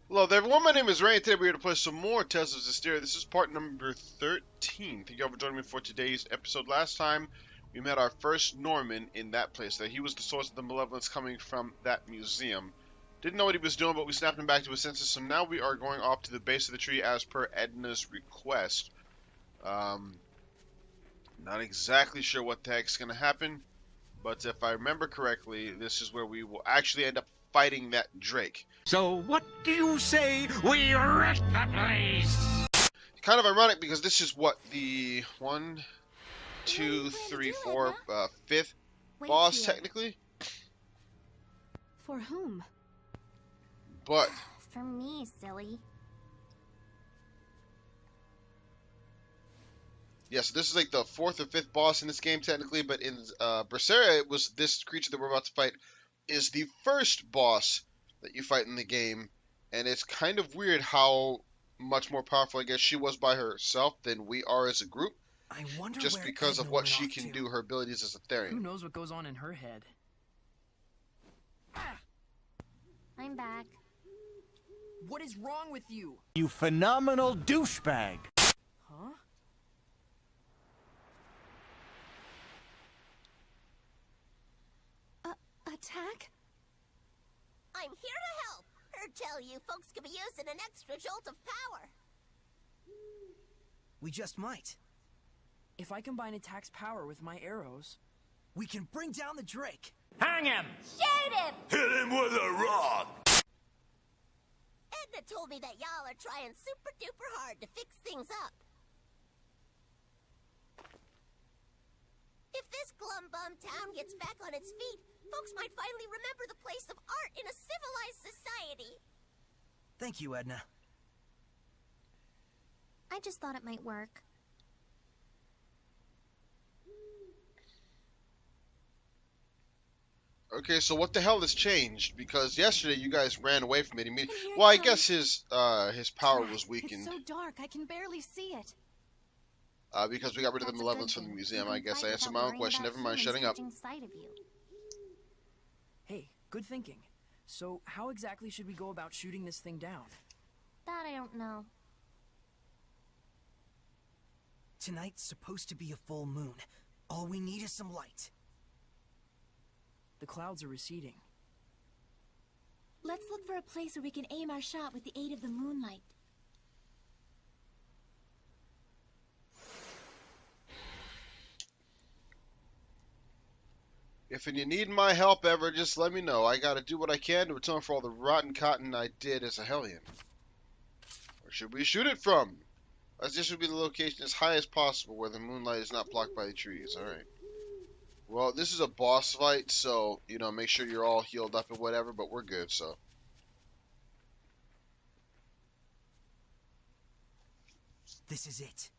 Hello there everyone, my name is Ray, and today we're here to play some more Tales of Zestiria. This is part number 13. Thank you all for joining me for today's episode. Last time, we met our first Norman in that place. That he was the source of the malevolence coming from that museum. Didn't know what he was doing, but we snapped him back to his senses, so now we are going off to the base of the tree as per Edna's request. Not exactly sure what the heck's going to happen, but if I remember correctly, this is where we will actually end up fighting that Drake. So what do you say we wreck the place? Kind of ironic because this is what the 1, 2, 3, 4, 5th boss technically. For whom? But For me, silly. yeah, so this is like the 4th or 5th boss in this game technically, but in Zestiria, it was this creature that we're about to fight is the first boss that you fight in the game, and it's kind of weird how much more powerful I guess she was by herself than we are as a group. I wonder just where because Edna of what went she off can to. do, her abilities as a Therian. Who knows what goes on in her head? I'm back. What is wrong with you? You phenomenal douchebag. Huh? Attack? I'm here to help. Heard tell you folks could be using an extra jolt of power. We just might. If I combine attack's power with my arrows, we can bring down the Drake. Hang him! Shoot him! Hit him with a rock! Edna told me that y'all are trying super duper hard to fix things up. If this glum bum town gets back on its feet, folks might finally remember the place of art in a civilized society. Thank you, Edna. I just thought it might work. Okay, so what the hell has changed? Because yesterday you guys ran away from it immediately. And here it Well, I comes. guess his power was It's weakened so dark, I can barely see it. because we got rid of the That's a malevolence good from the thing. museum. You I can guess I fight answered without my own worrying question. about Never mind, humans shutting up. catching sight of you. Hey, good thinking. So, how exactly should we go about shooting this thing down? That I don't know. Tonight's supposed to be a full moon. All we need is some light. The clouds are receding. Let's look for a place where we can aim our shot with the aid of the moonlight. If you need my help ever, just let me know. I gotta do what I can to atone for all the rotten cotton I did as a Hellion. Where should we shoot it from? As this would be the location as high as possible where the moonlight is not blocked by the trees. Alright. Well, this is a boss fight, so, you know, make sure you're all healed up and whatever, but we're good, so. This is it.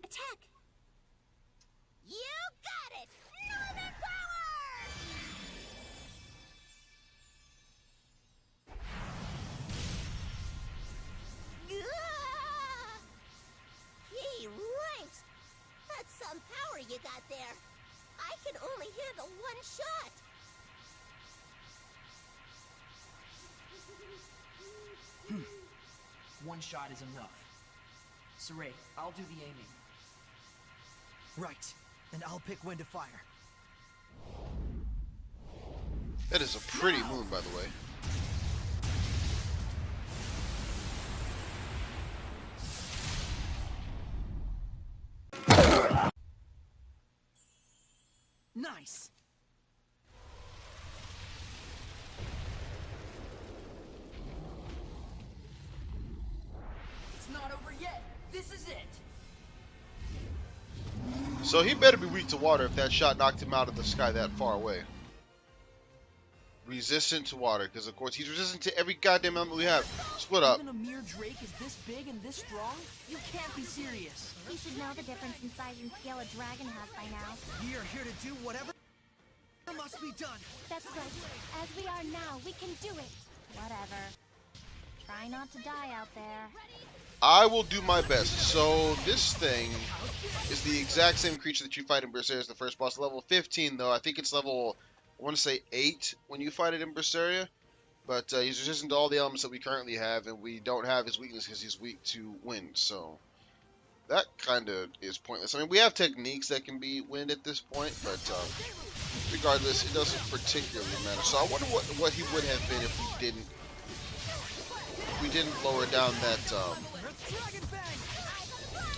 Attack! You got it! Northern power! Ah! Gee, ripes! That's some power you got there. I can only handle one shot. One shot is enough. Saray, I'll do the aiming. Right. And I'll pick when to fire. That is a pretty moon, by the way. Nice! It's not over yet. This is it. So he better be weak to water if that shot knocked him out of the sky that far away. Resistant to water, because of course he's resistant to every goddamn element we have. Split up. Even a mere Drake is this big and this strong? You can't be serious. You should know the difference in size and scale a dragon has by now. We are here to do whatever my must be done. That's right. As we are now, we can do it. Whatever. Try not to die out there. I will do my best. So this thing is the exact same creature that you fight in Berseria as the first boss. Level 15 though. I think it's level, I want to say 8 when you fight it in Berseria. But he's resistant to all the elements that we currently have, and we don't have his weakness because he's weak to wind. So that kind of is pointless. I mean, we have techniques that can be wind at this point, but regardless, it doesn't particularly matter. So I wonder what he would have been if we didn't lower down that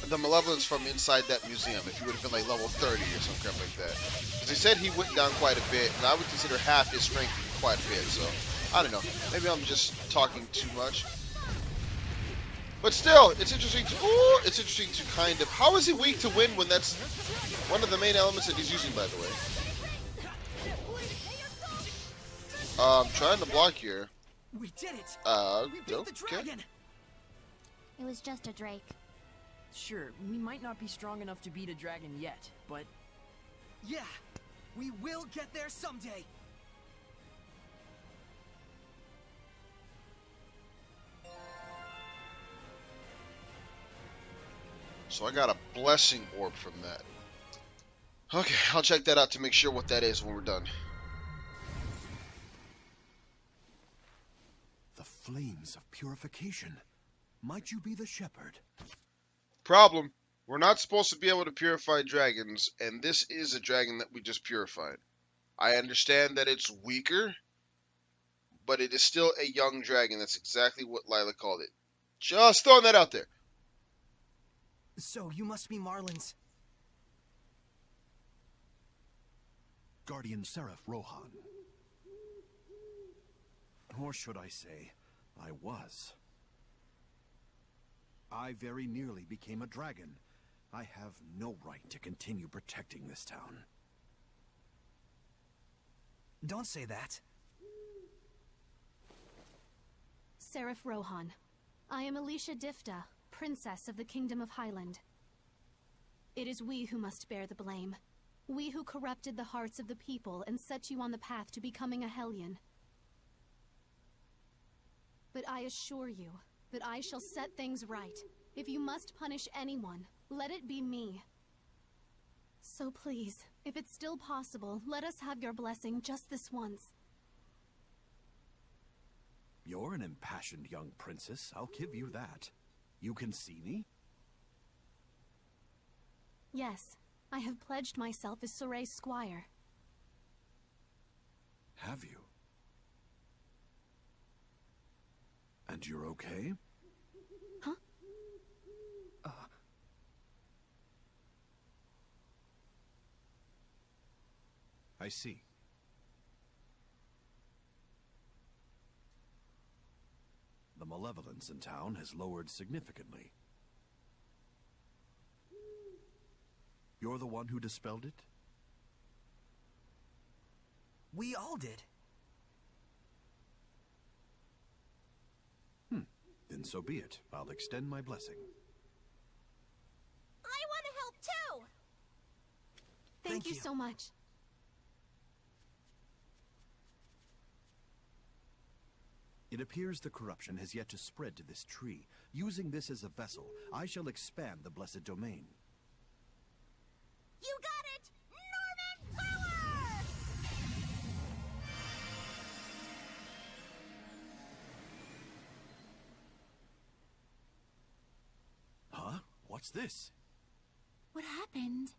the malevolence from inside that museum. If he would have been like level 30 or some crap like that, because he said he went down quite a bit, and I would consider half his strength quite a bit. So I don't know. Maybe I'm just talking too much. But still, it's interesting to kind of... How is he weak to wind when that's one of the main elements that he's using, by the way? Trying to block here. We did it. We beat the okay. dragon. It was just a drake. Sure, we might not be strong enough to beat a dragon yet, but... Yeah, we will get there someday. So I got a blessing orb from that. Okay, I'll check that out to make sure what that is when we're done. The flames of purification. Might you be the shepherd? Problem. We're not supposed to be able to purify dragons, and this is a dragon that we just purified. I understand that it's weaker, but it is still a young dragon. That's exactly what Lila called it. Just throwing that out there. So, you must be Marlin's... Guardian Seraph Rohan. Or should I say, I was. I very nearly became a dragon. I have no right to continue protecting this town. Don't say that. Seraph Rohan. I am Alicia Difta, Princess of the Kingdom of Highland. It is we who must bear the blame. We who corrupted the hearts of the people and set you on the path to becoming a Hellion. But I assure you that I shall set things right. If you must punish anyone, let it be me. So please, if it's still possible, let us have your blessing just this once. You're an impassioned young princess, I'll give you that. You can see me? Yes, I have pledged myself as Soray's squire. Have you? And you're okay? Huh? I see. The malevolence in town has lowered significantly. You're the one who dispelled it? We all did. Then so be it. I'll extend my blessing. I want to help too! Thank you you. so much. It appears the corruption has yet to spread to this tree. Using this as a vessel, I shall expand the blessed domain. You got it! Norman power! Huh? What's this? What happened?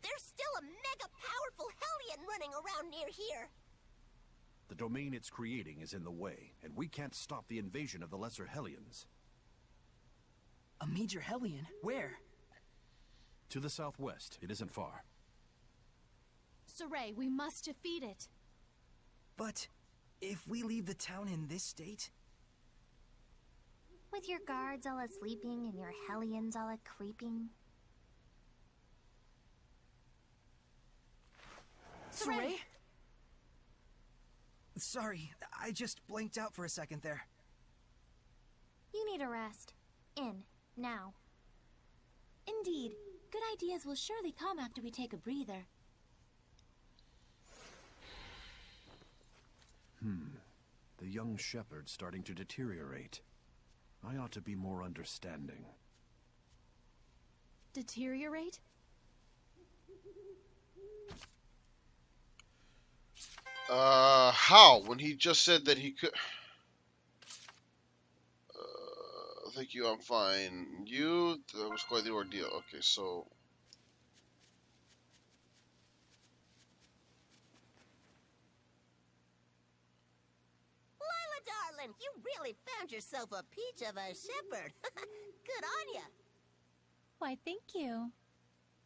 There's still a mega powerful Hellion running around near here. The domain it's creating is in the way, and we can't stop the invasion of the lesser Hellions. A major Hellion? Where? To the southwest. It isn't far. Soray, we must defeat it. But if we leave the town in this state... With your guards all a-sleeping and your Hellions all a-creeping? Soray? Sorry, I just blanked out for a second there. You need a rest. In. Now. Indeed. Good ideas will surely come after we take a breather. The young shepherd's starting to deteriorate. I ought to be more understanding. Deteriorate? How? When he just said that he could... Thank you, I'm fine. You? That was quite the ordeal. Okay, so... Lila, darling, you really found yourself a peach of a shepherd. Good on ya. Why, thank you.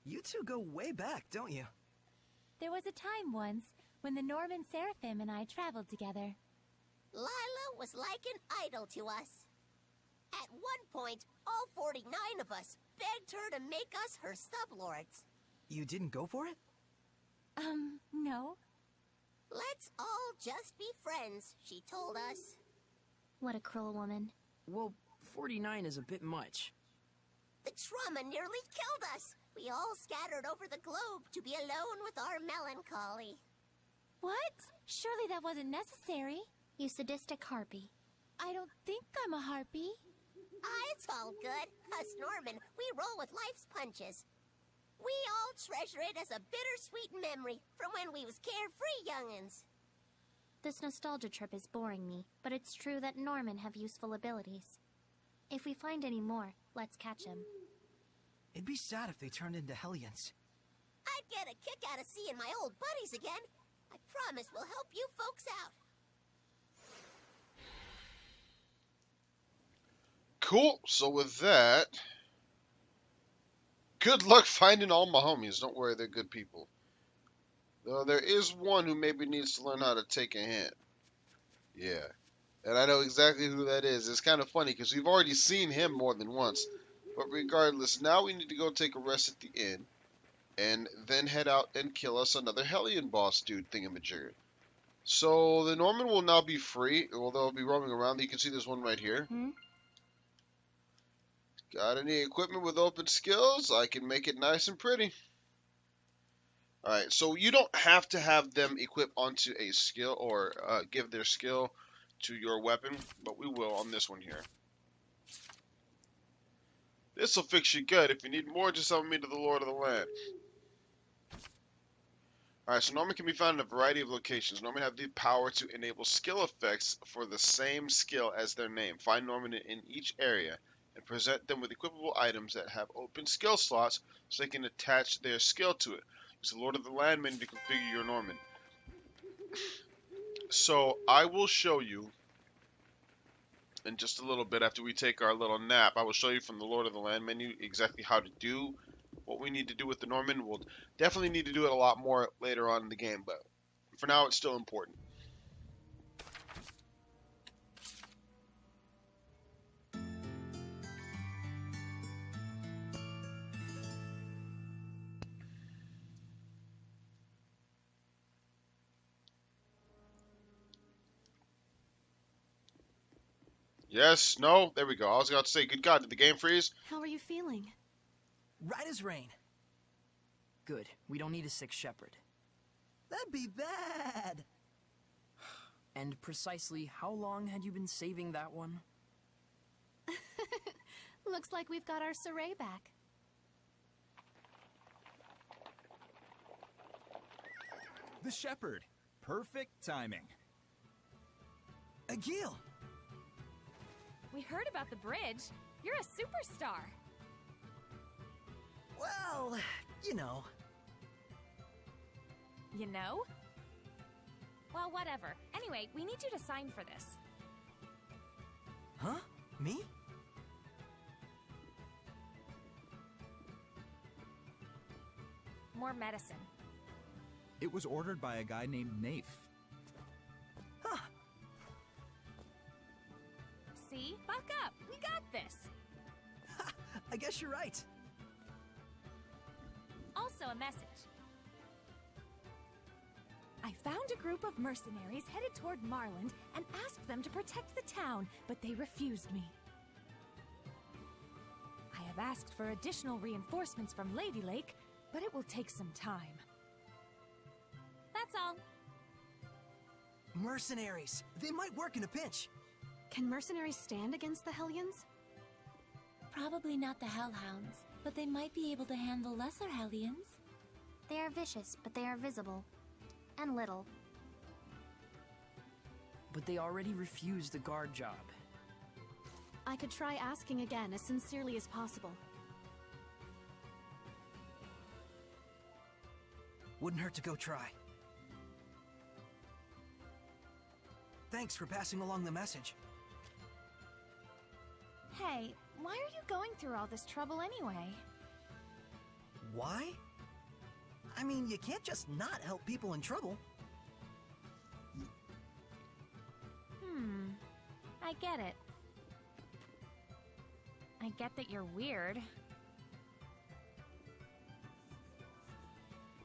You two go way back, don't you? There was a time once when the Norman Seraphim and I traveled together. Lila was like an idol to us. At one point, all 49 of us begged her to make us her sublords. You didn't go for it? No. Let's all just be friends, she told us. What a cruel woman. Well, 49 is a bit much. The trauma nearly killed us. We all scattered over the globe to be alone with our melancholy. What? Surely that wasn't necessary. You sadistic harpy. I don't think I'm a harpy. It's all good. Us Norman, we roll with life's punches. We all treasure it as a bittersweet memory from when we was carefree young'uns. This nostalgia trip is boring me, but it's true that Norman have useful abilities. If we find any more, let's catch him. It'd be sad if they turned into Hellions. I'd get a kick out of seeing my old buddies again. I promise we'll help you folks out. Cool. So with that, good luck finding all my homies. Don't worry, they're good people. Though there is one who maybe needs to learn how to take a hint. Yeah. And I know exactly who that is. It's kind of funny because we've already seen him more than once. But regardless, now we need to go take a rest at the inn. And then head out and kill us another Hellion boss dude thingamajigger. So the Norman will now be free. Well, they'll be roaming around. You can see there's one right here. Got any equipment with open skills? I can make it nice and pretty. Alright, so you don't have to have them equip onto a skill or give their skill to your weapon, but we will on this one here. This'll fix you good. If you need more, just summon me to the Lord of the Land. Alright, so Norman can be found in a variety of locations. Norman have the power to enable skill effects for the same skill as their name. Find Norman in each area and present them with equipable items that have open skill slots so they can attach their skill to it. Use the Lord of the Land menu to configure your Norman. So I will show you in just a little bit after we take our little nap. I will show you from the Lord of the Land menu exactly how to do what we need to do with the Norman. We'll definitely need to do it a lot more later on in the game, but for now it's still important. Yes, no, there we go. I was about to say, good God, did the game freeze? How are you feeling? Right as rain. Good. We don't need a sick shepherd. That'd be bad. And precisely how long had you been saving that one? Looks like we've got our Saray back. The shepherd. Perfect timing. Agil! We heard about the bridge. You're a superstar. Well, you know. You know? Well, whatever. Anyway, we need you to sign for this. Huh? Me? More medicine. It was ordered by a guy named Nafe. Huh. See? Buck up. We got this. Ha! I guess you're right. Also a message. I found a group of mercenaries headed toward Marland and asked them to protect the town, but they refused me. I have have asked for additional reinforcements from Lady Lake, but it will take some time. That's all. Mercenaries. They might work in a pinch. Can mercenaries stand against the Hellions? Probably not the Hellhounds, but they might be able to handle lesser Hellions. They are vicious, but they are visible. And little. But they already refused the guard job. I could try asking again as sincerely as possible. Wouldn't hurt to go try. Thanks for passing along the message. Hey, why are you going through all this trouble anyway? Why? I mean, you can't just not help people in trouble. I get it. I get that you're weird.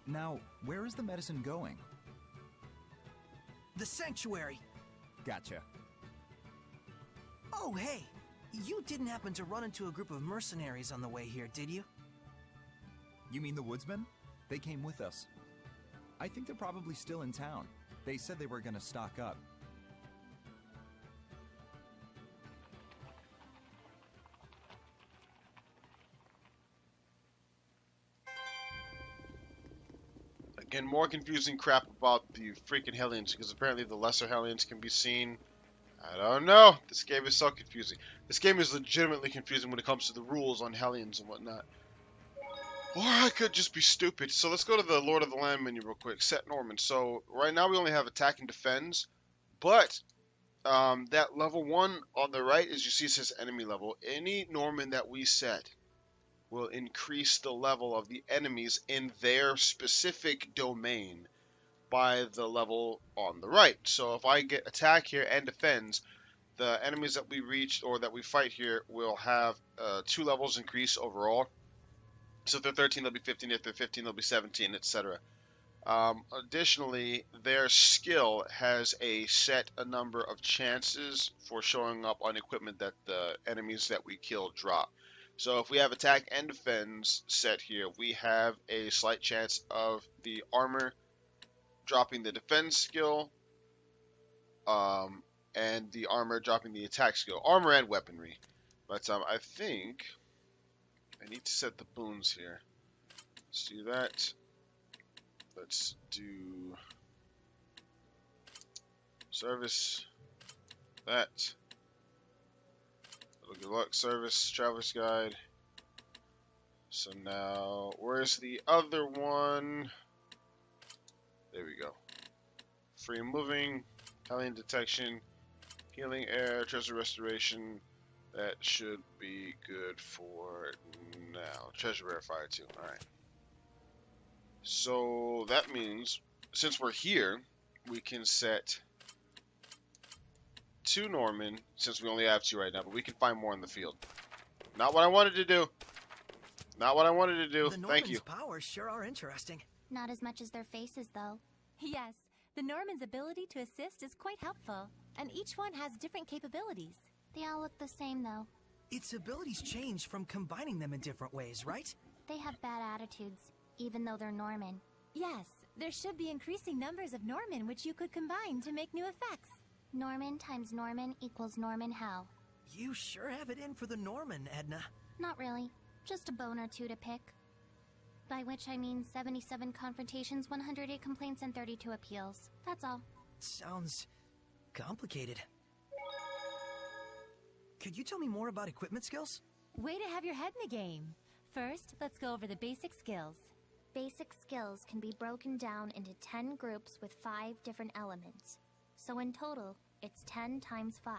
Now, where is the medicine going? The sanctuary. Gotcha. Oh, hey. You didn't happen to run into a group of mercenaries on the way here, did you? You mean the woodsmen? They came with us. I think they're probably still in town. They said they were gonna stock up. Again, more confusing crap about the freaking Hellions, because apparently the lesser Hellions can be seen. I don't know. This game is so confusing. This game is legitimately confusing when it comes to the rules on Hellions and whatnot. Or I could just be stupid. So let's go to the Lord of the Land menu real quick. Set Norman. So right now we only have attack and defense, but that level 1 on the right, as you see, it says enemy level. Any Norman that we set will increase the level of the enemies in their specific domain by the level on the right. So if I get attack here and defense, the enemies that we reach or that we fight here will have 2 levels increase overall. So if they're 13, they'll be 15. If they're 15, they'll be 17, etc. Additionally, their skill has a number of chances for showing up on equipment that the enemies that we kill drop. So if we have attack and defense set here, we have a slight chance of the armor dropping the defense skill, and the armor dropping the attack skill. Armor and weaponry. But I think I need to set the boons here. Let's do that. Let's do service. That. Good luck, service, traveler's guide. So now, where's the other one? There we go. Free moving, Hellion detection, healing air, treasure restoration. That should be good for now. Treasure verifier too. Alright. So that means, since we're here, we can set 2 Norman, since we only have 2 right now, but we can find more in the field. Not what I wanted to do. Not what I wanted to do. Thank you. The Norman's powers sure are interesting. Not as much as their faces, though. Yes, the Norman's ability to assist is quite helpful, and each one has different capabilities. They all look the same, though. Its abilities change from combining them in different ways, right? They have bad attitudes, even though they're Norman. Yes, there should be increasing numbers of Norman which you could combine to make new effects. Norman times Norman equals Norman how? You sure have it in for the Norman, Edna. Not really. Just a bone or 2 to pick. By which I mean 77 confrontations, 108 complaints, and 32 appeals. That's all. Sounds complicated. Could you tell me more about equipment skills? Way to have your head in the game. First, let's go over the basic skills. Basic skills can be broken down into 10 groups with 5 different elements. So in total, it's 10 times 5.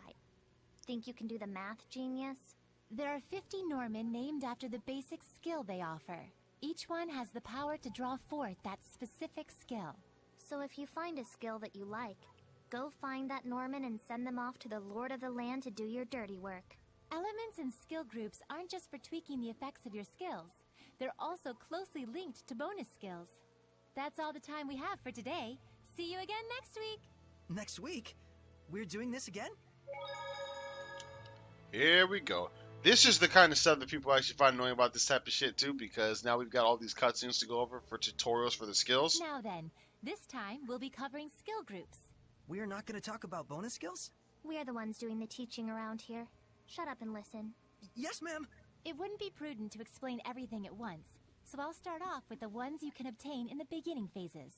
Think you can do the math, genius? There are 50 Norman named after the basic skill they offer. Each one has the power to draw forth that specific skill. So if you find a skill that you like, go find that Norman and send them off to the Lord of the Land to do your dirty work. Elements and skill groups aren't just for tweaking the effects of your skills. They're also closely linked to bonus skills. That's all the time we have for today. See you again next week! Next week? We're doing this again? Here we go. This is the kind of stuff that people actually find annoying about this type of shit too, because now we've got all these cutscenes to go over for tutorials for the skills. Now then, this time we'll be covering skill groups. We're not gonna talk about bonus skills? We're the ones doing the teaching around here. Shut up and listen. Yes, ma'am. It wouldn't be prudent to explain everything at once, so I'll start off with the ones you can obtain in the beginning phases.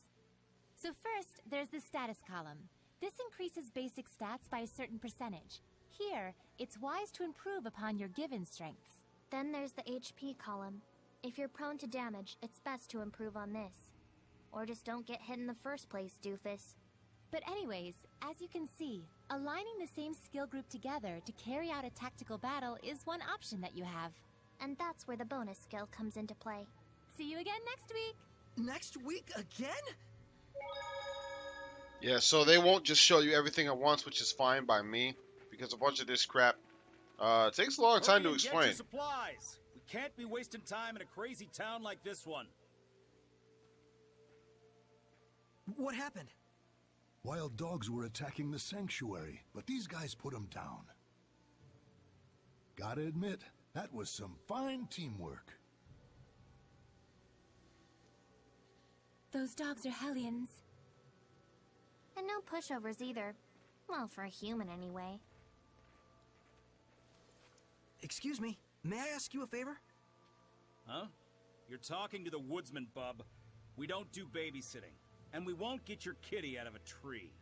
So first, there's the status column. This increases basic stats by a certain percentage. Here, it's wise to improve upon your given strengths. Then there's the HP column. If you're prone to damage, it's best to improve on this. Or just don't get hit in the first place, doofus. But anyways, as you can see, aligning the same skill group together to carry out a tactical battle is one option that you have. And that's where the bonus skill comes into play. See you again next week! Next week again? Yeah, so they won't just show you everything at once, which is fine by me, because a bunch of this crap takes a long time to explain. Get your supplies. We can't be wasting time in a crazy town like this one. What happened? Wild dogs were attacking the sanctuary, but these guys put them down. Gotta admit, that was some fine teamwork. Those dogs are hellions. And no pushovers either. Well, for a human anyway. Excuse me, may I ask you a favor? Huh? You're talking to the woodsman, bub. We don't do babysitting, and we won't get your kitty out of a tree.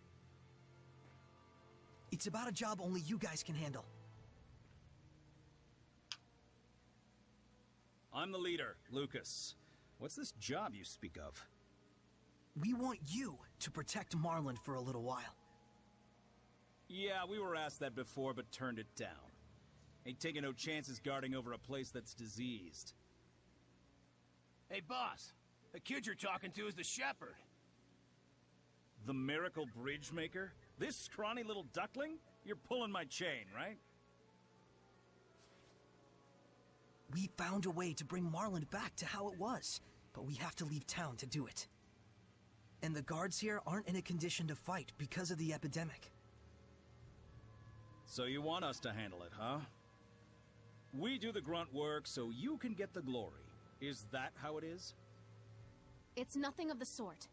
It's about a job only you guys can handle. I'm the leader, Lucas. What's this job you speak of? We want you to protect Marlin for a little while. Yeah, we were asked that before, but turned it down. Ain't taking no chances guarding over a place that's diseased. Hey, boss. The kid you're talking to is the shepherd. The miracle bridge maker? This scrawny little duckling? You're pulling my chain, right? We found a way to bring Marlin back to how it was, but we have to leave town to do it. And the guards here aren't in a condition to fight because of the epidemic. So you want us to handle it, huh? We do the grunt work so you can get the glory. Is that how it is? It's nothing of the sort.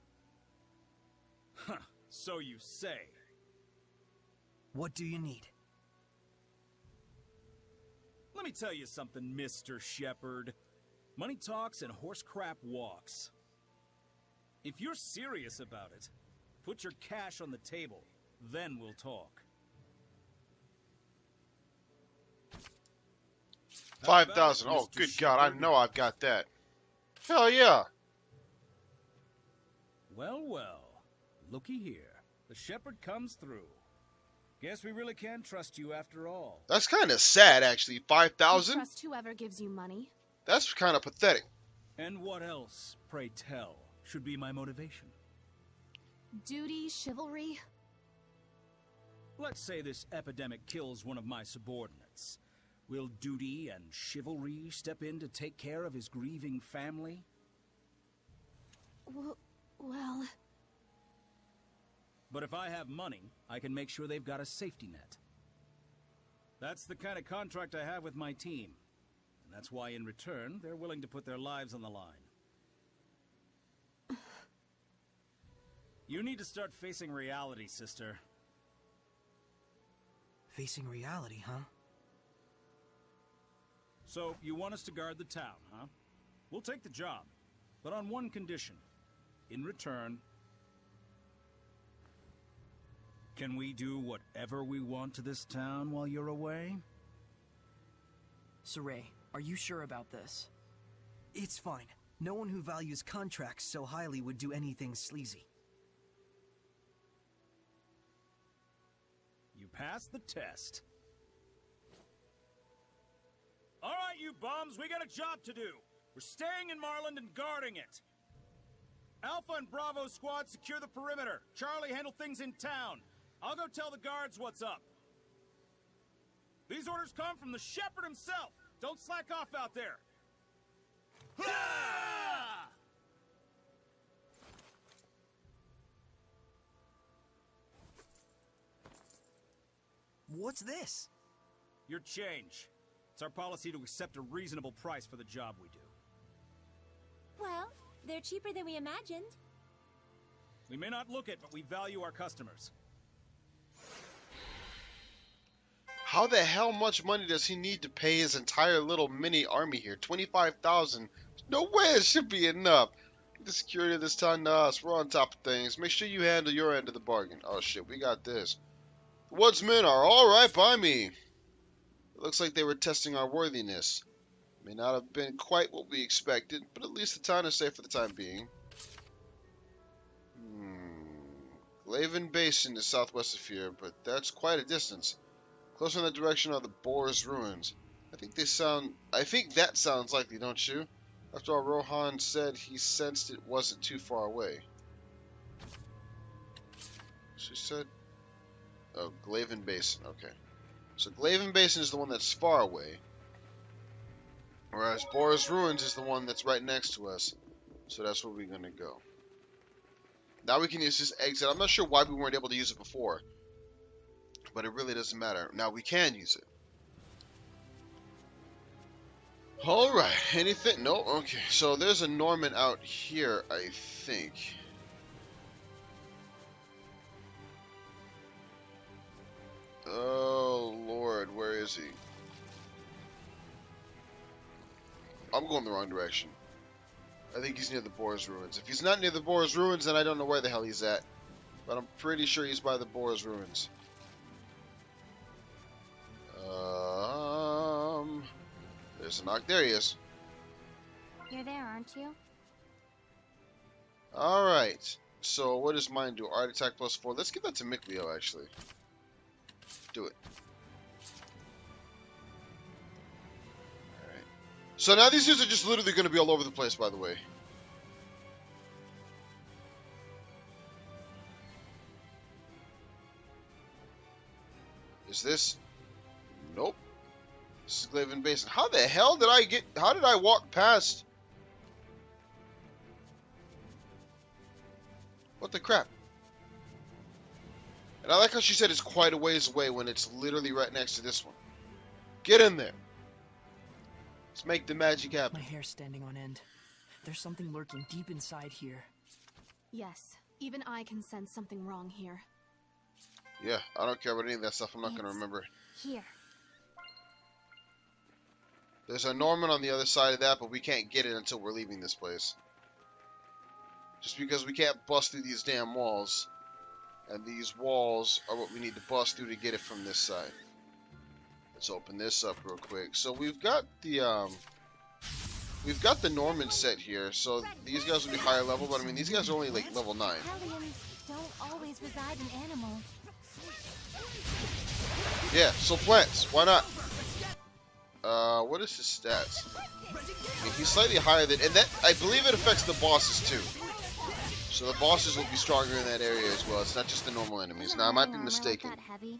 Huh, so you say. What do you need? Let me tell you something, Mr. Shepherd. Money talks and horse crap walks. If you're serious about it, put your cash on the table, then we'll talk. 5,000. Oh, good God, I know I've got that. Hell yeah. Well, well. Looky here. The shepherd comes through. Guess we really can trust you after all. That's kind of sad, actually. 5,000? Trust whoever gives you money. That's kind of pathetic. And what else, pray tell, should be my motivation? Duty, chivalry. Let's say this epidemic kills one of my subordinates. Will duty and chivalry step in to take care of his grieving family? Well... But if I have money, I can make sure they've got a safety net. That's the kind of contract I have with my team. And that's why, in return, they're willing to put their lives on the line. You need to start facing reality, sister. Facing reality, huh? So, you want us to guard the town, huh? We'll take the job, but on one condition. In return, can we do whatever we want to this town while you're away? Saray, are you sure about this? It's fine. No one who values contracts so highly would do anything sleazy. You passed the test. All right, you bums, we got a job to do. We're staying in Marland and guarding it. Alpha and Bravo squad secure the perimeter. Charlie, handle things in town. I'll go tell the guards what's up. These orders come from the shepherd himself. Don't slack off out there. What's this? Your change. It's our policy to accept a reasonable price for the job we do. Well, they're cheaper than we imagined. We may not look it, but we value our customers. How the hell much money does he need to pay his entire little mini army here? 25,000. No way it should be enough. The security of this town to us. We're on top of things. Make sure you handle your end of the bargain. Oh shit, we got this. The woodsmen are alright by me. It looks like they were testing our worthiness. May not have been quite what we expected, but at least the town is safe for the time being. Glaven Basin is southwest of here, but that's quite a distance. Closer in that direction are the Boar's Ruins. I think that sounds likely, don't you? After all, Rohan said he sensed it wasn't too far away. She said... Oh, Glaven Basin, okay. So Glaven Basin is the one that's far away. Whereas Boar's Ruins is the one that's right next to us. So that's where we're going to go. Now we can use this exit. I'm not sure why we weren't able to use it before. But it really doesn't matter. Now we can use it. Alright, anything? No? Okay, so there's a Norman out here, I think. Oh, Lord, where is he? I'm going the wrong direction. I think he's near the Boar's Ruins. If he's not near the Boar's Ruins, then I don't know where the hell he's at. But I'm pretty sure he's by the Boar's Ruins. There's a knock. There he is. You're there, aren't you? Alright. So, what does mine do? Art attack +4. Let's give that to Mikleo, actually. Do it. Alright. So now these dudes are just literally going to be all over the place, by the way. Is this? Nope. This is Glaven Basin. How the hell did I walk past? What the crap? And I like how she said it's quite a ways away when it's literally right next to this one. Get in there. Let's make the magic happen. My hair's standing on end. There's something lurking deep inside here. Yes, even I can sense something wrong here. Yeah, I don't care about any of that stuff. I'm not going to remember. Here. There's a Norman on the other side of that, but we can't get it until we're leaving this place. Just because we can't bust through these damn walls. And these walls are what we need to bust through to get it from this side. Let's open this up real quick. So we've got the Norman set here. So these guys will be higher level, but I mean these guys are only like level 9. Hellions don't always reside in animals. Yeah, so plants. Why not? What is his stats? I mean, he's slightly higher than, and that I believe it affects the bosses too. So the bosses will be stronger in that area as well. It's not just the normal enemies. Now I might be mistaken. That heavy?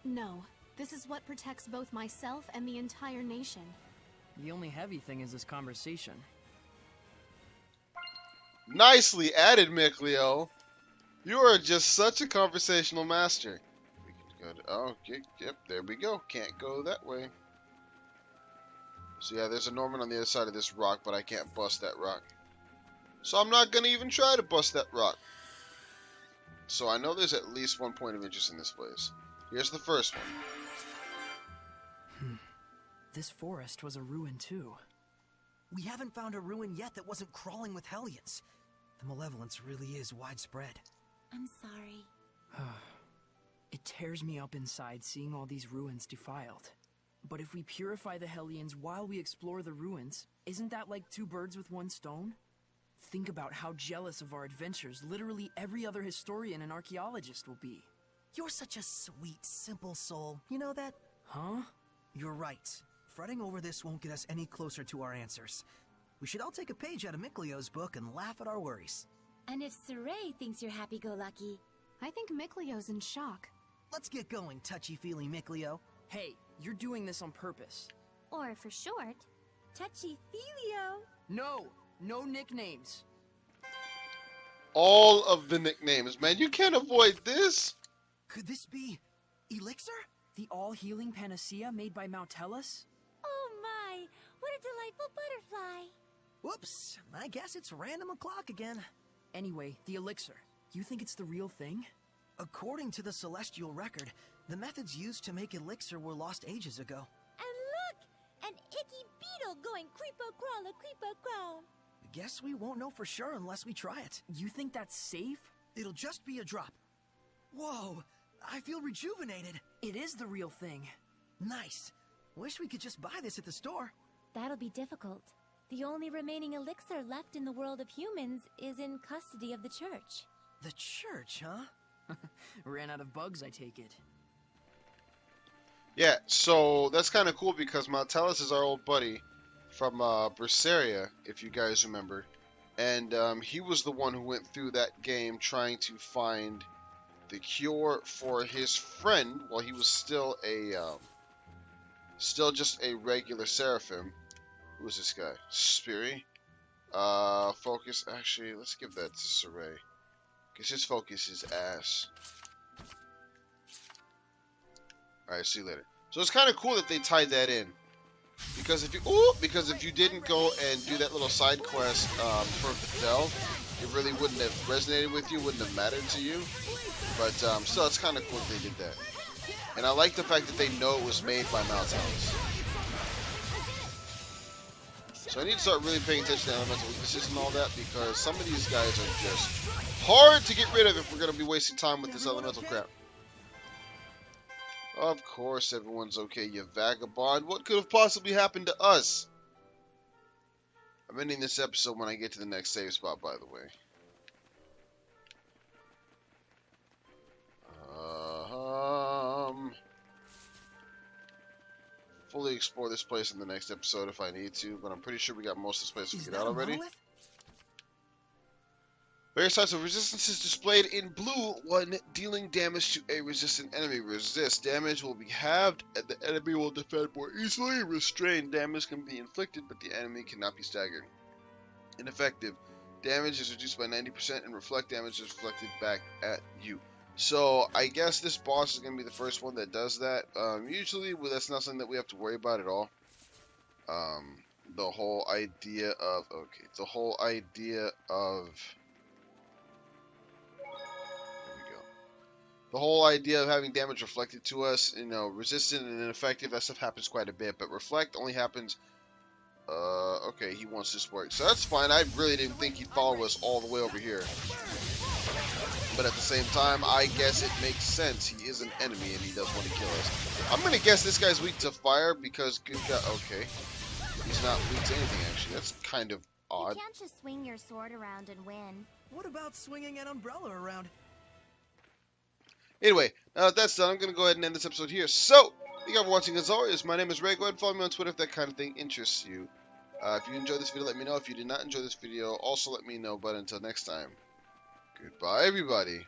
No, this is what protects both myself and the entire nation. The only heavy thing is this conversation. Nicely added, Mikleo. You are just such a conversational master. We can go to, oh, yep, there we go. Can't go that way. So yeah, there's a Norman on the other side of this rock, but I can't bust that rock. So I'm not going to even try to bust that rock. So I know there's at least one point of interest in this place. Here's the first one. This forest was a ruin too. We haven't found a ruin yet that wasn't crawling with Hellions. The malevolence really is widespread. I'm sorry. It tears me up inside seeing all these ruins defiled. But if we purify the Hellions while we explore the ruins, isn't that like 2 birds with 1 stone? Think about how jealous of our adventures literally every other historian and archaeologist will be. You're such a sweet, simple soul. You know that? Huh? You're right. Fretting over this won't get us any closer to our answers. We should all take a page out of Mikleo's book and laugh at our worries. And if Saray thinks you're happy-go-lucky... I think Mikleo's in shock. Let's get going, touchy-feely Mikleo. Hey, you're doing this on purpose. Or for short, Touchy-feelio. No nicknames. All of the nicknames, man. You can't avoid this. Could this be Elixir? The all-healing panacea made by Mount Tellus? delightful butterfly. Whoops, I guess it's random o'clock again. Anyway, the elixir. You think it's the real thing? According to the Celestial Record, the methods used to make elixir were lost ages ago. And look! An icky beetle going creepo-crawler, creepo-crawl. Guess we won't know for sure unless we try it. You think that's safe? It'll just be a drop. Whoa, I feel rejuvenated. It is the real thing. Nice. Wish we could just buy this at the store. That'll be difficult. The only remaining elixir left in the world of humans is in custody of the church. The church, huh? Ran out of bugs, I take it. Yeah, so that's kind of cool because Maltellus is our old buddy from Zestiria, if you guys remember. And he was the one who went through that game trying to find the cure for his friend while he was still just a regular Seraphim. Who is this guy? Spiri? Focus. Actually, let's give that to Saray. Because his focus is ass. Alright, see you later. So it's kind of cool that they tied that in. Because if you didn't go and do that little side quest for Fidel, it really wouldn't have resonated with you, wouldn't have mattered to you. But still, it's kind of cool that they did that. And I like the fact that they know it was made by Maltellus. So I need to start really paying attention to elemental weaknesses and all that, because some of these guys are just hard to get rid of if we're going to be wasting time with this elemental crap. Of course everyone's okay, you vagabond. What could have possibly happened to us? I'm ending this episode when I get to the next save spot, by the way. Fully explore this place in the next episode if I need to, but I'm pretty sure we got most of this place figured out already. Various types of resistances displayed in blue. 1, dealing damage to a resistant enemy. Resist. Damage will be halved, and the enemy will defend more easily. Restrained. Damage can be inflicted, but the enemy cannot be staggered. Ineffective. Damage is reduced by 90%, and reflect damage is reflected back at you. So, I guess this boss is going to be the first one that does that. Usually, that's not something that we have to worry about at all. The whole idea of... Okay, the whole idea of... The whole idea of having damage reflected to us, you know, resistant and ineffective, that stuff happens quite a bit. But reflect only happens... okay, he wants this work. So that's fine. I really didn't think he'd follow us all the way over here. But at the same time, I guess it makes sense. He is an enemy and he does want to kill us. I'm going to guess this guy's weak to fire because... Okay. He's not weak to anything, actually. That's kind of odd. You can't just swing your sword around and win. What about swinging an umbrella around? Anyway, now that that's done, I'm going to go ahead and end this episode here. So, thank you for watching as always. My name is Ray. Go ahead and follow me on Twitter if that kind of thing interests you. If you enjoyed this video, let me know. If you did not enjoy this video, also let me know. But until next time, goodbye, everybody.